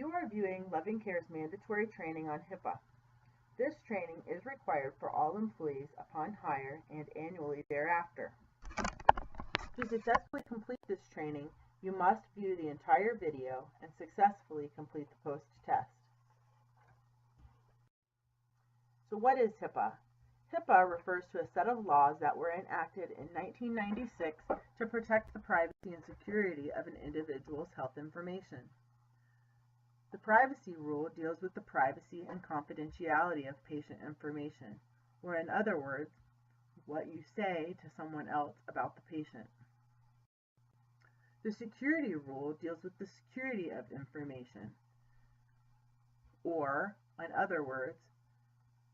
You are viewing Loving Care's mandatory training on HIPAA. This training is required for all employees upon hire and annually thereafter. To successfully complete this training, you must view the entire video and successfully complete the post-test. So what is HIPAA? HIPAA refers to a set of laws that were enacted in 1996 to protect the privacy and security of an individual's health information. The privacy rule deals with the privacy and confidentiality of patient information, or in other words, what you say to someone else about the patient. The security rule deals with the security of information, or in other words,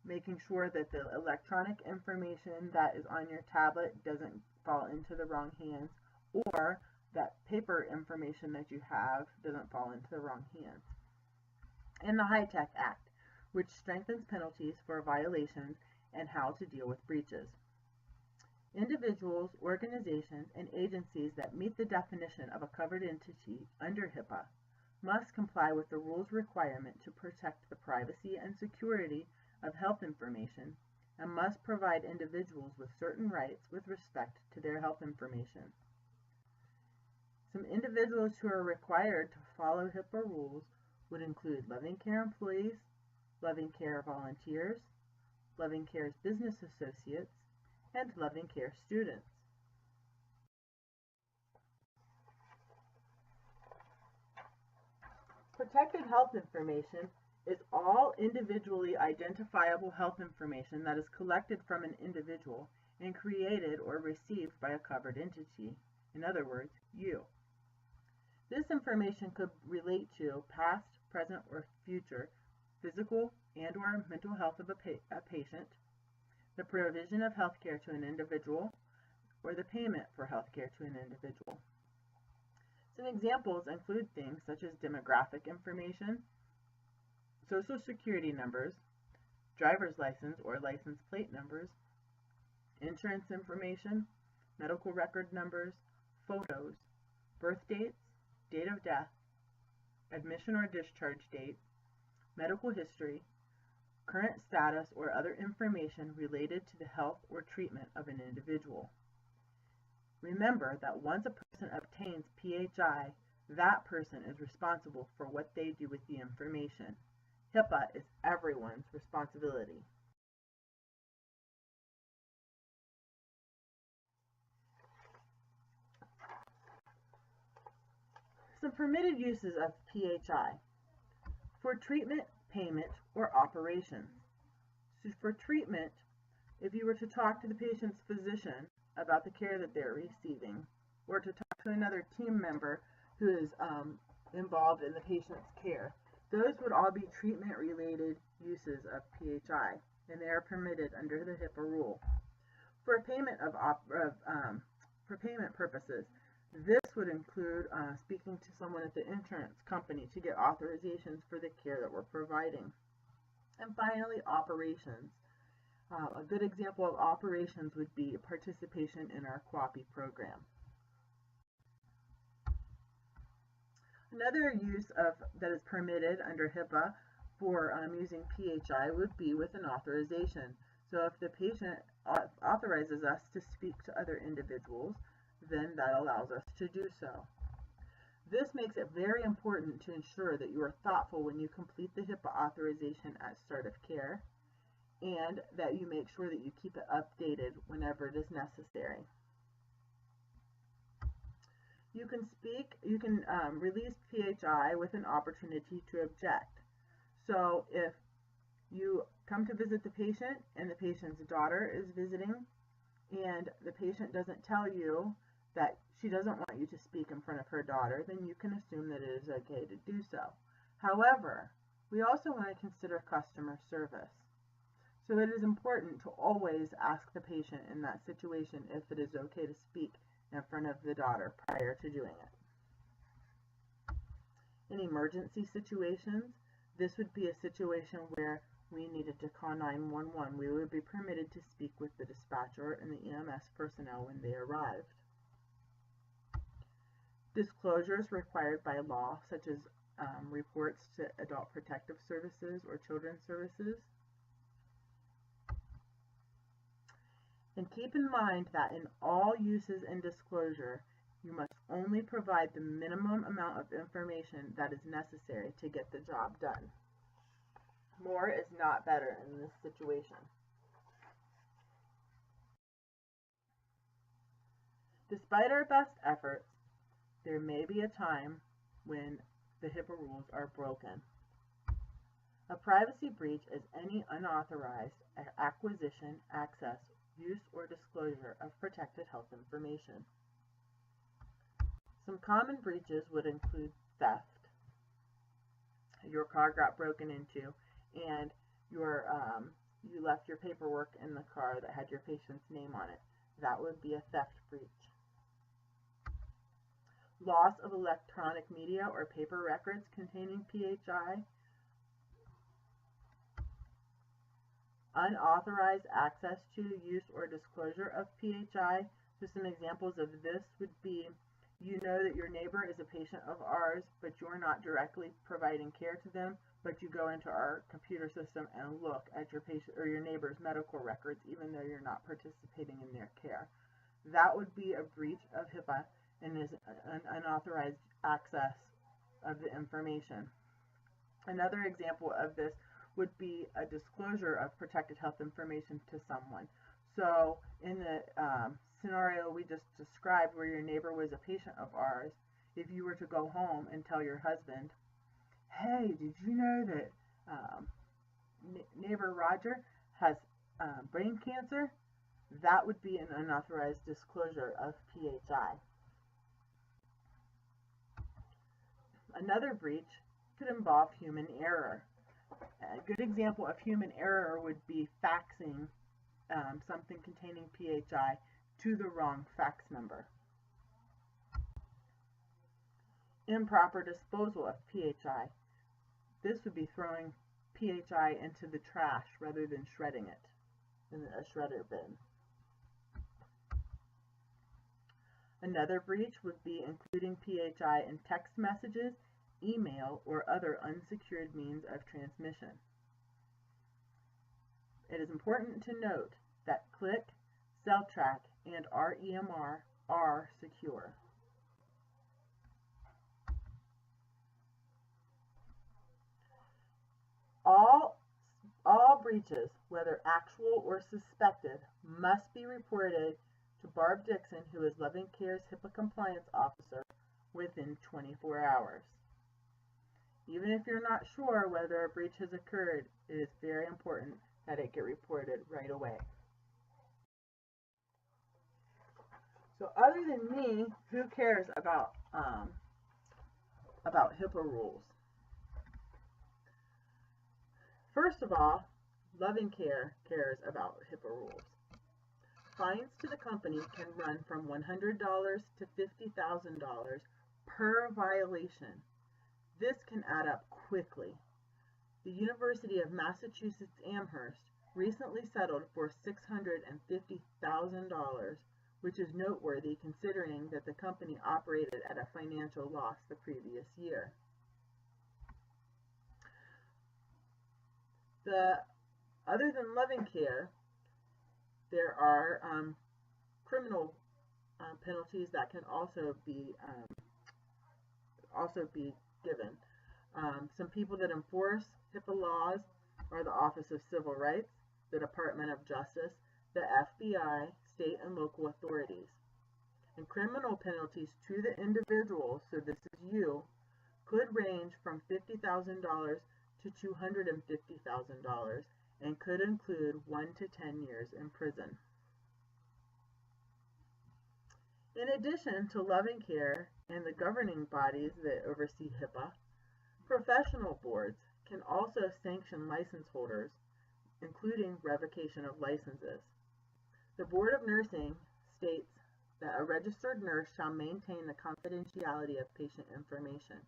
making sure that the electronic information that is on your tablet doesn't fall into the wrong hands, or that paper information that you have doesn't fall into the wrong hands. And the HITECH Act, which strengthens penalties for violations and how to deal with breaches. Individuals, organizations, and agencies that meet the definition of a covered entity under HIPAA must comply with the rules requirement to protect the privacy and security of health information and must provide individuals with certain rights with respect to their health information. Some individuals who are required to follow HIPAA rules would include Loving Care employees, Loving Care volunteers, Loving Care's business associates, and Loving Care students. Protected health information is all individually identifiable health information that is collected from an individual and created or received by a covered entity, in other words, you. This information could relate to past, present, or future physical and/or mental health of a patient, the provision of health care to an individual, or the payment for health care to an individual. Some examples include things such as demographic information, social security numbers, driver's license or license plate numbers, insurance information, medical record numbers, photos, birth dates, date of death, admission or discharge date, medical history, current status, or other information related to the health or treatment of an individual. Remember that once a person obtains PHI, that person is responsible for what they do with the information. HIPAA is everyone's responsibility. Some permitted uses of PHI. For treatment, payment, or operations. So for treatment, if you were to talk to the patient's physician about the care that they're receiving, or to talk to another team member who is involved in the patient's care, those would all be treatment-related uses of PHI, and they are permitted under the HIPAA rule. For payment for payment purposes, this would include speaking to someone at the insurance company to get authorizations for the care that we're providing. And finally, operations. A good example of operations would be participation in our QAPI program. Another use that is permitted under HIPAA for using PHI would be with an authorization. So if the patient authorizes us to speak to other individuals, then that allows us to do so. This makes it very important to ensure that you are thoughtful when you complete the HIPAA authorization at start of care, and that you make sure that you keep it updated whenever it is necessary. You can release PHI with an opportunity to object. So if you come to visit the patient and the patient's daughter is visiting, and the patient doesn't tell you that she doesn't want you to speak in front of her daughter, then you can assume that it is okay to do so. However, we also want to consider customer service. So it is important to always ask the patient in that situation if it is okay to speak in front of the daughter prior to doing it. In emergency situations, this would be a situation where we needed to call 911. We would be permitted to speak with the dispatcher and the EMS personnel when they arrived. Disclosures required by law, such as reports to Adult Protective Services or Children's Services. And keep in mind that in all uses and disclosure, you must only provide the minimum amount of information that is necessary to get the job done. More is not better in this situation. Despite our best efforts, there may be a time when the HIPAA rules are broken. A privacy breach is any unauthorized acquisition, access, use, or disclosure of protected health information. Some common breaches would include theft. Your car got broken into and you left your paperwork in the car that had your patient's name on it. That would be a theft breach. Loss of electronic media or paper records containing PHI. Unauthorized access to, use, or disclosure of PHI. So some examples of this would be, you know that your neighbor is a patient of ours, but you're not directly providing care to them, but you go into our computer system and look at your patient or your neighbor's medical records, even though you're not participating in their care. That would be a breach of HIPAA and is an unauthorized access of the information. Another example of this would be a disclosure of protected health information to someone. So in the scenario we just described where your neighbor was a patient of ours, if you were to go home and tell your husband, hey, did you know that neighbor Roger has brain cancer? That would be an unauthorized disclosure of PHI. Another breach could involve human error. A good example of human error would be faxing something containing PHI to the wrong fax number. Improper disposal of PHI. This would be throwing PHI into the trash rather than shredding it in a shredder bin. Another breach would be including PHI in text messages, email, or other unsecured means of transmission. It is important to note that CLIC, CellTrack, and REMR are secure. All breaches, whether actual or suspected, must be reported to Barb Dixon, who is Loving Care's HIPAA compliance officer, within 24 hours. Even if you're not sure whether a breach has occurred, it is very important that it get reported right away. So other than me, who cares about HIPAA rules? First of all, Loving Care cares about HIPAA rules. Fines to the company can run from $100 to $50,000 per violation. This can add up quickly. The University of Massachusetts Amherst recently settled for $650,000, which is noteworthy considering that the company operated at a financial loss the previous year. Other than Loving Care, there are criminal penalties that can also be given. Some people that enforce HIPAA laws are the Office of Civil Rights, the Department of Justice, the FBI, state and local authorities. And criminal penalties to the individual, so this is you, could range from $50,000 to $250,000 and could include 1 to 10 years in prison. In addition to Loving Care and the governing bodies that oversee HIPAA, professional boards can also sanction license holders, including revocation of licenses. The Board of Nursing states that a registered nurse shall maintain the confidentiality of patient information.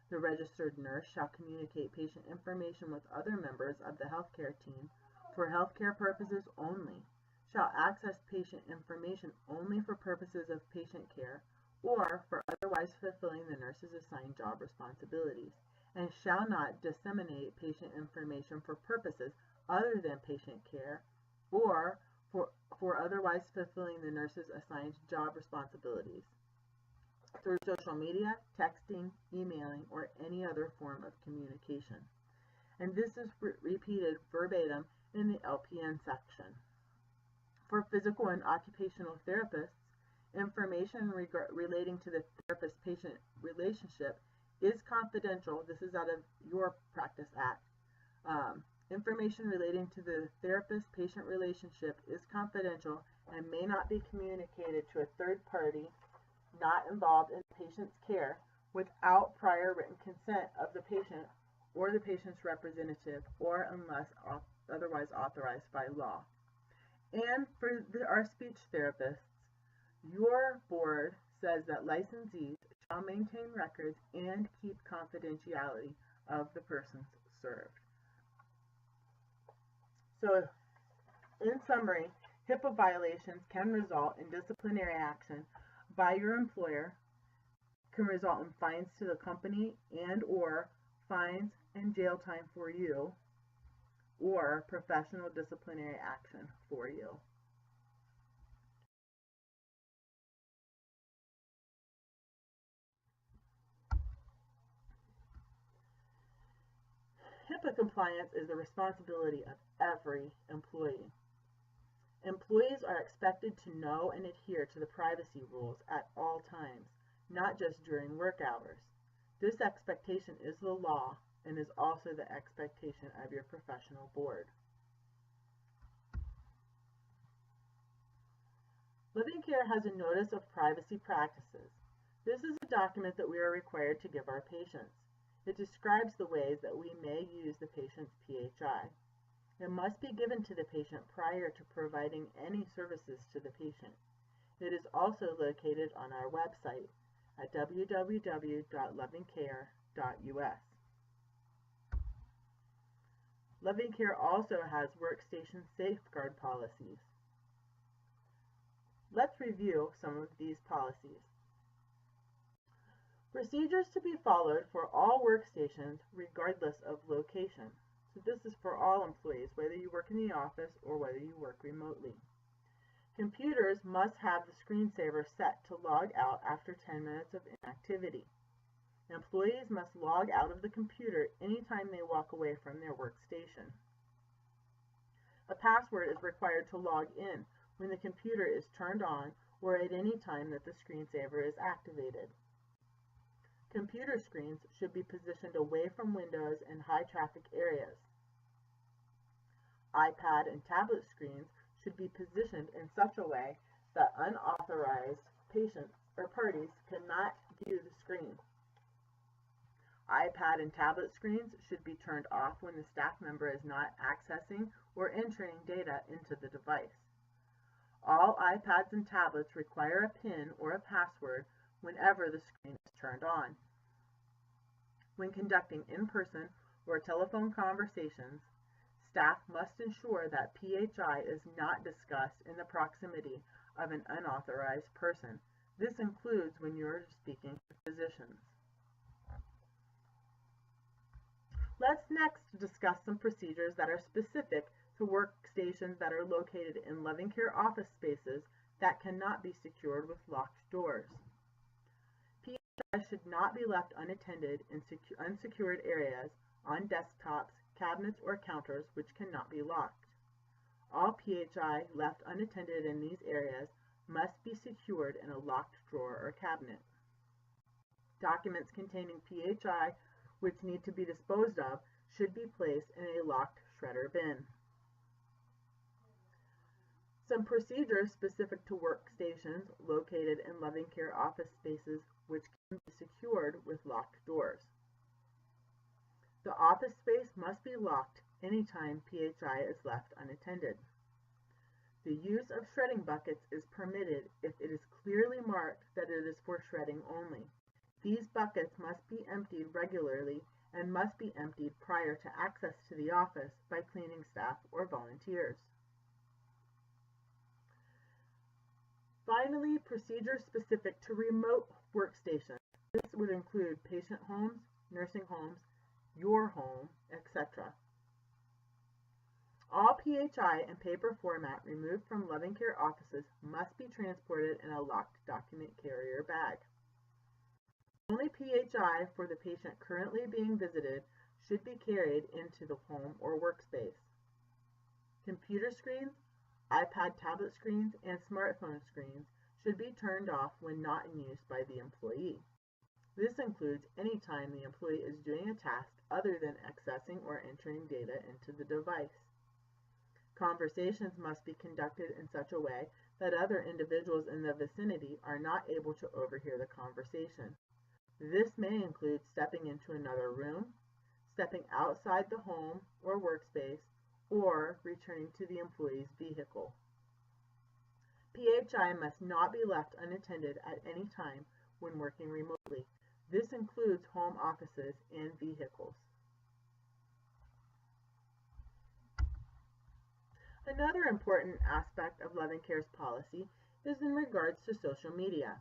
The registered nurse shall communicate patient information with other members of the healthcare team for healthcare purposes only, shall access patient information only for purposes of patient care or for otherwise fulfilling the nurse's assigned job responsibilities, and shall not disseminate patient information for purposes other than patient care or for otherwise fulfilling the nurse's assigned job responsibilities through social media, texting, emailing, or any other form of communication. And this is repeated verbatim in the LPN section. For physical and occupational therapists, information relating to the therapist-patient relationship is confidential. This is out of your Practice Act. Information relating to the therapist-patient relationship is confidential and may not be communicated to a third party not involved in the patient's care without prior written consent of the patient or the patient's representative, or unless otherwise authorized by law. And for our speech therapists, your board says that licensees shall maintain records and keep confidentiality of the persons served. So, in summary, HIPAA violations can result in disciplinary action by your employer, can result in fines to the company and or fines and jail time for you, or professional disciplinary action for you. HIPAA compliance is the responsibility of every employee. Employees are expected to know and adhere to the privacy rules at all times, not just during work hours. This expectation is the law and is also the expectation of your professional board. Living Care has a Notice of Privacy Practices. This is a document that we are required to give our patients. It describes the ways that we may use the patient's PHI. It must be given to the patient prior to providing any services to the patient. It is also located on our website at www.lovingcare.us. Loving Care also has workstation safeguard policies. Let's review some of these policies. Procedures to be followed for all workstations regardless of location. So this is for all employees, whether you work in the office or whether you work remotely. Computers must have the screensaver set to log out after 10 minutes of inactivity. Employees must log out of the computer anytime they walk away from their workstation. A password is required to log in when the computer is turned on or at any time that the screensaver is activated. Computer screens should be positioned away from windows and high traffic areas. iPad and tablet screens should be positioned in such a way that unauthorized patients or parties cannot view the screen. iPad and tablet screens should be turned off when the staff member is not accessing or entering data into the device. All iPads and tablets require a PIN or a password whenever the screen is turned on. When conducting in-person or telephone conversations, staff must ensure that PHI is not discussed in the proximity of an unauthorized person. This includes when you're speaking to physicians. Let's next discuss some procedures that are specific to workstations that are located in Loving Care office spaces that cannot be secured with locked doors. PHI should not be left unattended in unsecured areas, on desktops, cabinets, or counters which cannot be locked. All PHI left unattended in these areas must be secured in a locked drawer or cabinet. Documents containing PHI which need to be disposed of should be placed in a locked shredder bin. Some procedures specific to workstations located in Loving Care office spaces which can be secured with locked doors. The office space must be locked anytime PHI is left unattended. The use of shredding buckets is permitted if it is clearly marked that it is for shredding only. These buckets must be emptied regularly and must be emptied prior to access to the office by cleaning staff or volunteers. Finally, procedures specific to remote workstations. This would include patient homes, nursing homes, your home, etc. All PHI and paper format removed from loving care offices must be transported in a locked document carrier bag. Only PHI for the patient currently being visited should be carried into the home or workspace. Computer screens, iPad tablet screens, and smartphone screens should be turned off when not in use by the employee. This includes any time the employee is doing a task other than accessing or entering data into the device. Conversations must be conducted in such a way that other individuals in the vicinity are not able to overhear the conversation. This may include stepping into another room, stepping outside the home or workspace, or returning to the employee's vehicle. PHI must not be left unattended at any time when working remotely. This includes home offices and vehicles. Another important aspect of Loving Care's policy is in regards to social media.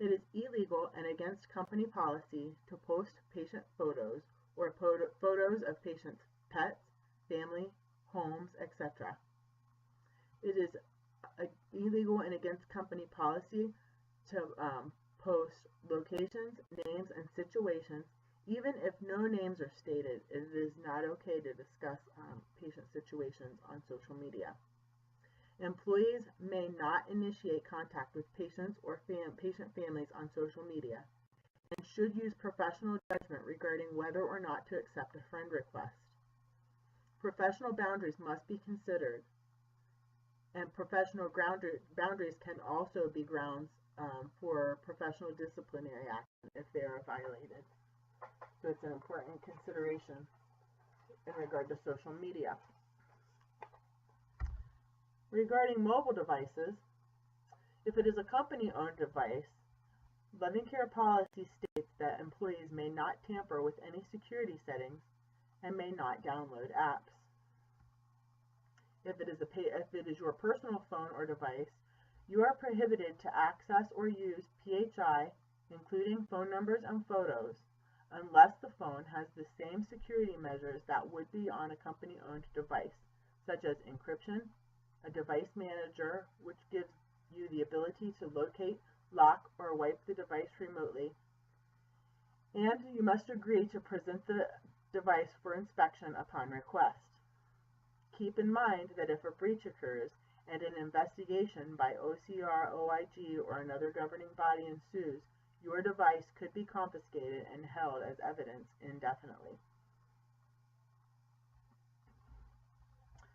It is illegal and against company policy to post patient photos or photos of patients' pets, family, homes, etc. It is illegal and against company policy to post locations, names, and situations. Even if no names are stated, it is not okay to discuss patient situations on social media. Employees may not initiate contact with patients or patient families on social media and should use professional judgment regarding whether or not to accept a friend request. Professional boundaries must be considered, and professional boundaries can also be grounds for professional disciplinary action if they are violated. So it's an important consideration in regard to social media. Regarding mobile devices, if it is a company-owned device, Loving Care policy states that employees may not tamper with any security settings and may not download apps. If it is your personal phone or device, you are prohibited to access or use PHI, including phone numbers and photos, unless the phone has the same security measures that would be on a company-owned device, such as encryption, a device manager, which gives you the ability to locate, lock, or wipe the device remotely, and you must agree to present the device for inspection upon request. Keep in mind that if a breach occurs and an investigation by OCR, OIG, or another governing body ensues, your device could be confiscated and held as evidence indefinitely.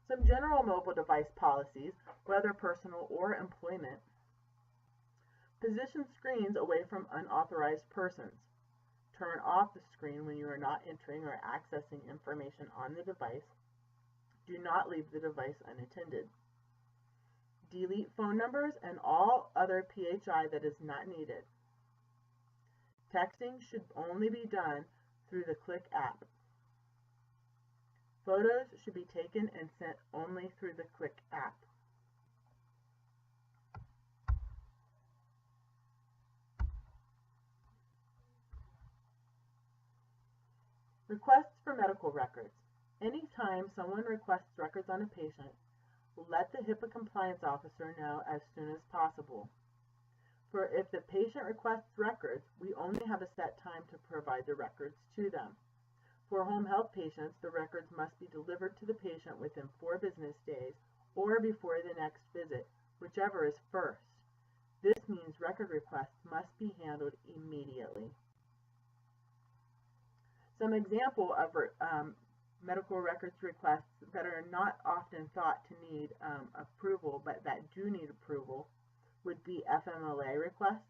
Some general mobile device policies, whether personal or employment. Position screens away from unauthorized persons. Turn off the screen when you are not entering or accessing information on the device. Do not leave the device unattended. Delete phone numbers and all other PHI that is not needed. Texting should only be done through the Click app. Photos should be taken and sent only through the Click app. Requests for medical records. Anytime someone requests records on a patient, let the HIPAA compliance officer know as soon as possible. For if the patient requests records, we only have a set time to provide the records to them. For home health patients, the records must be delivered to the patient within 4 business days or before the next visit, whichever is first. This means record requests must be handled immediately. Some example of medical records requests that are not often thought to need approval, but that do need approval, would be FMLA requests,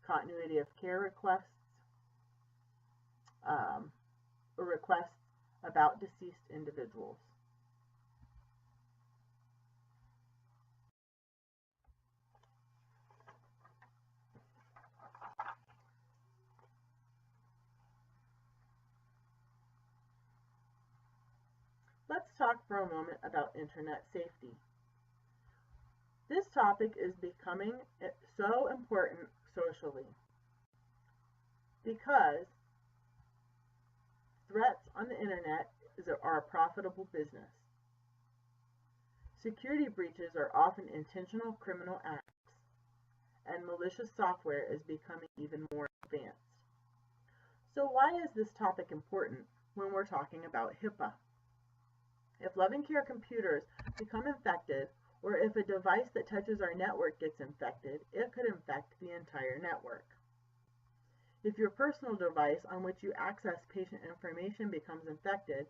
continuity of care requests, or requests about deceased individuals. Let's talk for a moment about internet safety. This topic is becoming so important socially because threats on the internet are a profitable business. Security breaches are often intentional criminal acts, and malicious software is becoming even more advanced. So why is this topic important when we're talking about HIPAA? If Loving Care computers become infected, or if a device that touches our network gets infected, it could infect the entire network. If your personal device on which you access patient information becomes infected,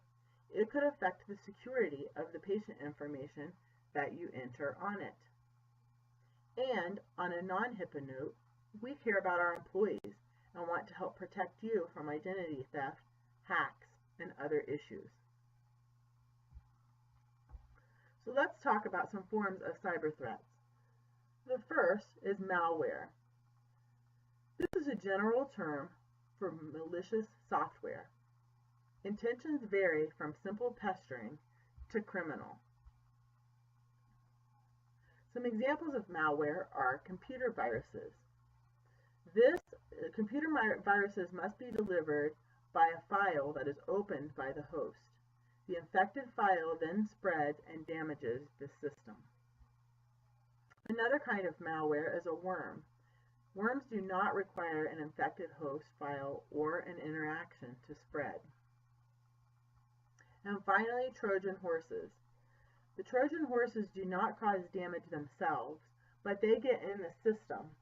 it could affect the security of the patient information that you enter on it. And on a non-HIPAA note, we care about our employees and want to help protect you from identity theft, hacks, and other issues. So let's talk about some forms of cyber threats. The first is malware. This is a general term for malicious software. Intentions vary from simple pestering to criminal. Some examples of malware are computer viruses. Computer viruses must be delivered by a file that is opened by the host. The infected file then spreads and damages the system. Another kind of malware is a worm. Worms do not require an infected host file or an interaction to spread. And finally, Trojan horses. The Trojan horses do not cause damage themselves, but they get in the system,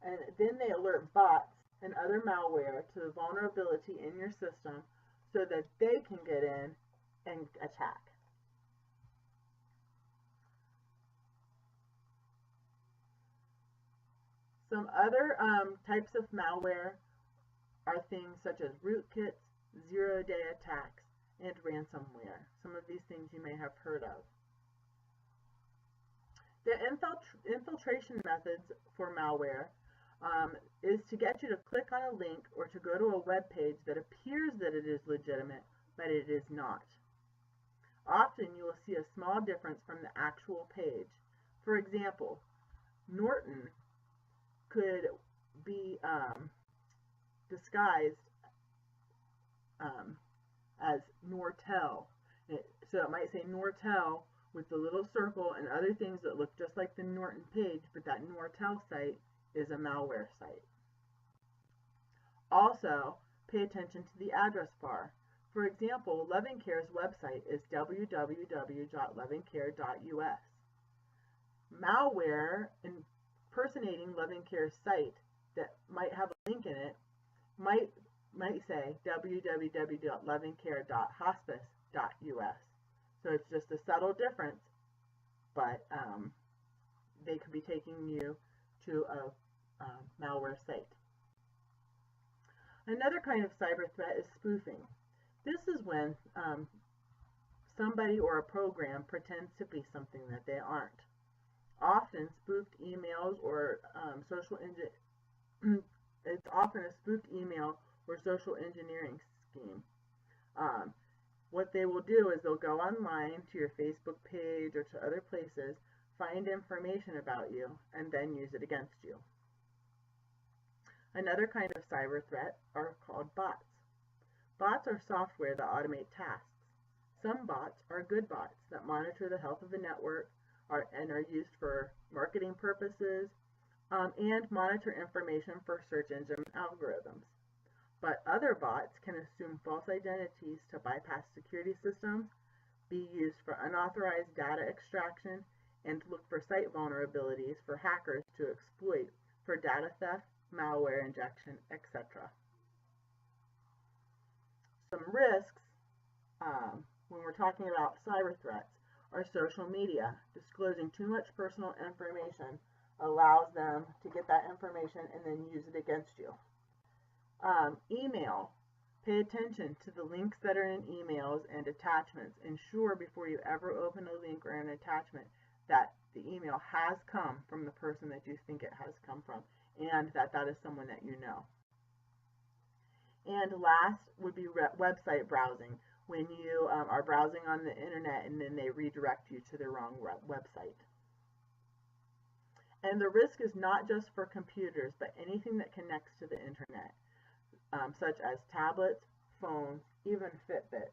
and then they alert bots and other malware to the vulnerability in your system so that they can get in and attack. Some other types of malware are things such as rootkits, zero-day attacks, and ransomware. Some of these things you may have heard of. The infiltration methods for malware is to get you to click on a link or to go to a web page that appears that it is legitimate, but it is not. Often you will see a small difference from the actual page. For example, Norton could be disguised as Nortel. So it might say Nortel with the little circle and other things that look just like the Norton page, but that Nortel site is a malware site. Also, pay attention to the address bar. For example, Loving Care's website is www.lovingcare.us. Malware impersonating Loving Care's site that might have a link in it might say www.lovingcare.hospice.us. So it's just a subtle difference, but they could be taking you to a malware site. Another kind of cyber threat is spoofing. This is when somebody or a program pretends to be something that they aren't. Often spoofed emails or it's often a spoofed email or social engineering scheme. What they will do is they'll go online to your Facebook page or to other places, find information about you, and then use it against you. Another kind of cyber threat are called bots. Bots are software that automate tasks. Some bots are good bots that monitor the health of the network and are used for marketing purposes and monitor information for search engine algorithms. But other bots can assume false identities to bypass security systems, be used for unauthorized data extraction, and look for site vulnerabilities for hackers to exploit for data theft, malware injection, etc. Some risks when we're talking about cyber threats are social media. Disclosing too much personal information allows them to get that information and then use it against you. Email. Pay attention to the links that are in emails and attachments. Ensure before you ever open a link or an attachment that the email has come from the person that you think it has come from, and that is someone that you know. And last would be website browsing, when you are browsing on the internet and then they redirect you to the wrong website. And the risk is not just for computers, but anything that connects to the internet, such as tablets, phones, even Fitbits.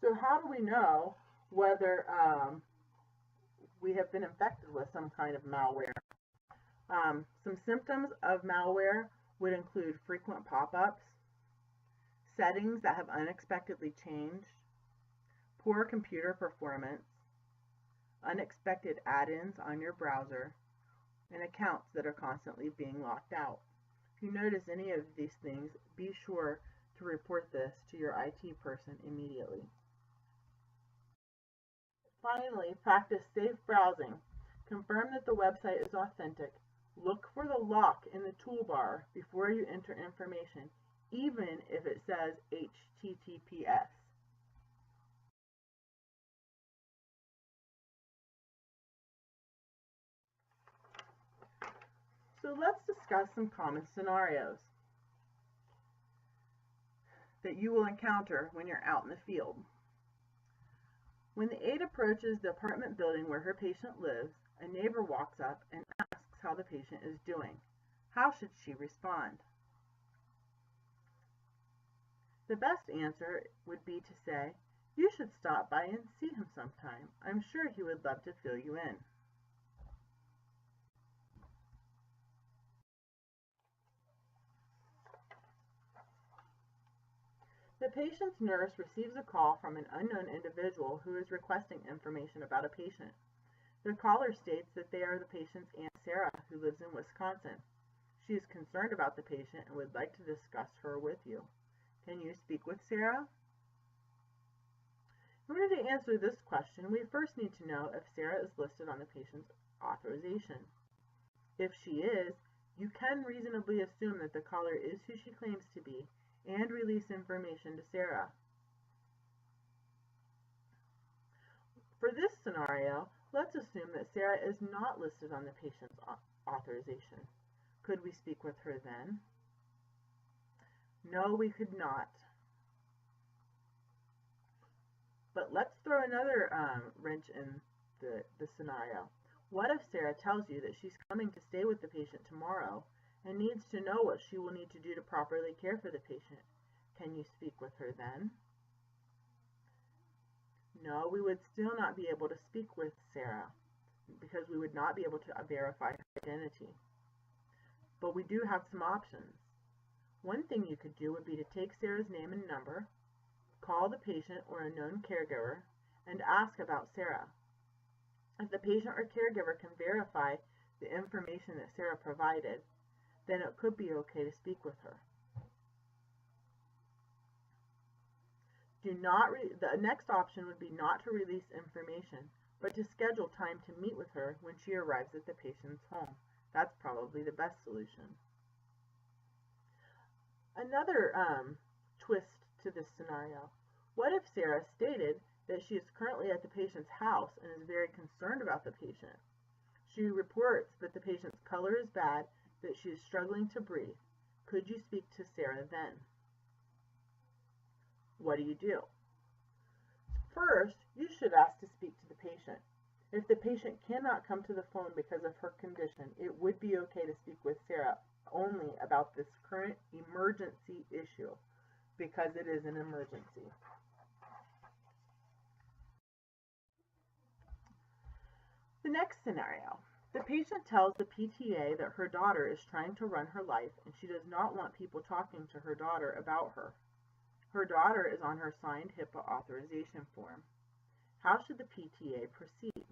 So how do we know whether we have been infected with some kind of malware? Some symptoms of malware would include frequent pop-ups, settings that have unexpectedly changed, poor computer performance, unexpected add-ins on your browser, and accounts that are constantly being locked out. If you notice any of these things, be sure to report this to your IT person immediately. Finally, practice safe browsing. Confirm that the website is authentic. Look for the lock in the toolbar before you enter information, even if it says HTTPS. So let's discuss some common scenarios that you will encounter when you're out in the field. When the aide approaches the apartment building where her patient lives, a neighbor walks up and asks how the patient is doing. How should she respond? The best answer would be to say, "You should stop by and see him sometime. I'm sure he would love to fill you in." The patient's nurse receives a call from an unknown individual who is requesting information about a patient. The caller states that they are the patient's Aunt Sarah, who lives in Wisconsin. She is concerned about the patient and would like to discuss her with you. Can you speak with Sarah? In order to answer this question, we first need to know if Sarah is listed on the patient's authorization. If she is, you can reasonably assume that the caller is who she claims to be and release information to Sarah. For this scenario, let's assume that Sarah is not listed on the patient's authorization. Could we speak with her then? No, we could not. But let's throw another wrench in the scenario. What if Sarah tells you that she's coming to stay with the patient tomorrow and needs to know what she will need to do to properly care for the patient? Can you speak with her then? No, we would still not be able to speak with Sarah because we would not be able to verify her identity. But we do have some options. One thing you could do would be to take Sarah's name and number, call the patient or a known caregiver, and ask about Sarah. If the patient or caregiver can verify the information that Sarah provided, then it could be okay to speak with her. The next option would be not to release information, but to schedule time to meet with her when she arrives at the patient's home. That's probably the best solution. Another twist to this scenario. What if Sarah stated that she is currently at the patient's house and is very concerned about the patient? She reports that the patient's color is bad, that she is struggling to breathe. Could you speak to Sarah then? What do? First, you should ask to speak to the patient. If the patient cannot come to the phone because of her condition, it would be okay to speak with Sarah only about this current emergency issue, because it is an emergency. The next scenario. The patient tells the PTA that her daughter is trying to run her life and she does not want people talking to her daughter about her. Her daughter is on her signed HIPAA authorization form. How should the PTA proceed?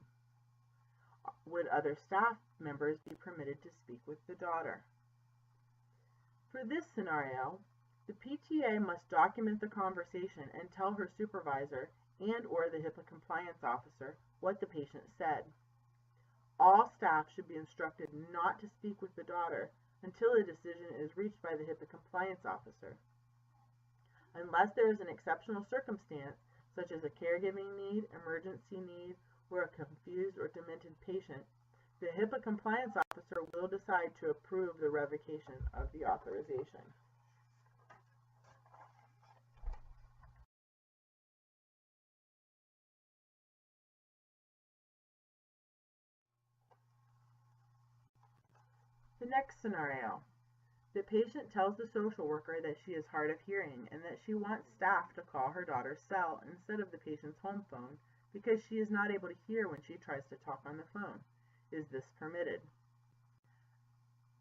Would other staff members be permitted to speak with the daughter? For this scenario, the PTA must document the conversation and tell her supervisor and/or the HIPAA compliance officer what the patient said. All staff should be instructed not to speak with the daughter until a decision is reached by the HIPAA compliance officer. Unless there is an exceptional circumstance, such as a caregiving need, emergency need, or a confused or demented patient, the HIPAA compliance officer will decide to approve the revocation of the authorization. The next scenario. The patient tells the social worker that she is hard of hearing and that she wants staff to call her daughter's cell instead of the patient's home phone because she is not able to hear when she tries to talk on the phone. Is this permitted?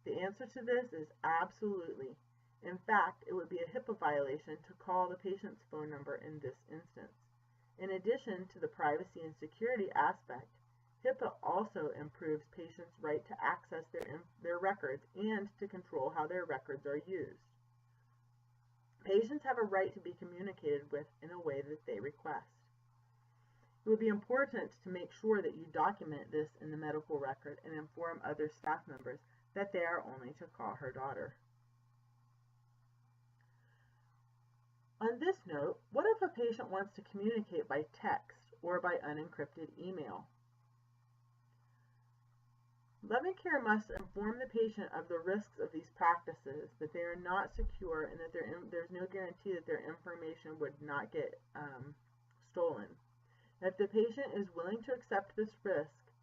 The answer to this is absolutely. In fact, it would be a HIPAA violation to call the patient's phone number in this instance. In addition to the privacy and security aspect, HIPAA also improves patients' right to access their records and to control how their records are used. Patients have a right to be communicated with in a way that they request. It would be important to make sure that you document this in the medical record and inform other staff members that they are only to call her daughter. On this note, what if a patient wants to communicate by text or by unencrypted email? Loving care must inform the patient of the risks of these practices, that they are not secure, and that there's no guarantee that their information would not get stolen. If the patient is willing to accept this risk,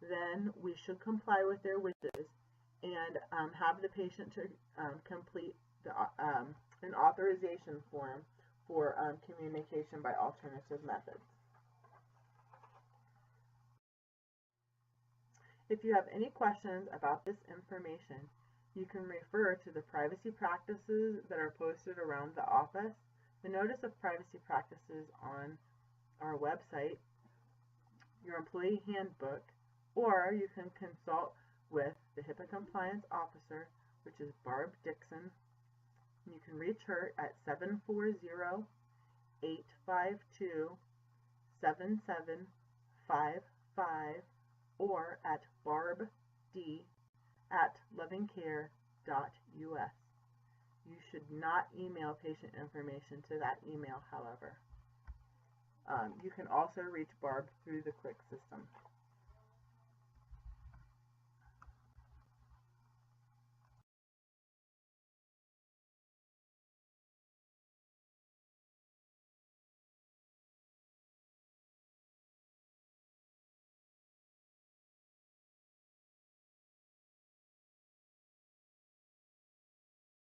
then we should comply with their wishes and have the patient to complete an authorization form for communication by alternative methods. If you have any questions about this information, you can refer to the privacy practices that are posted around the office, the notice of privacy practices on our website, your employee handbook, or you can consult with the HIPAA compliance officer, which is Barb Dixon. You can reach her at 740-852-7755 or at barbd@lovingcare.us. You should not email patient information to that email, however. You can also reach Barb through the Quick system.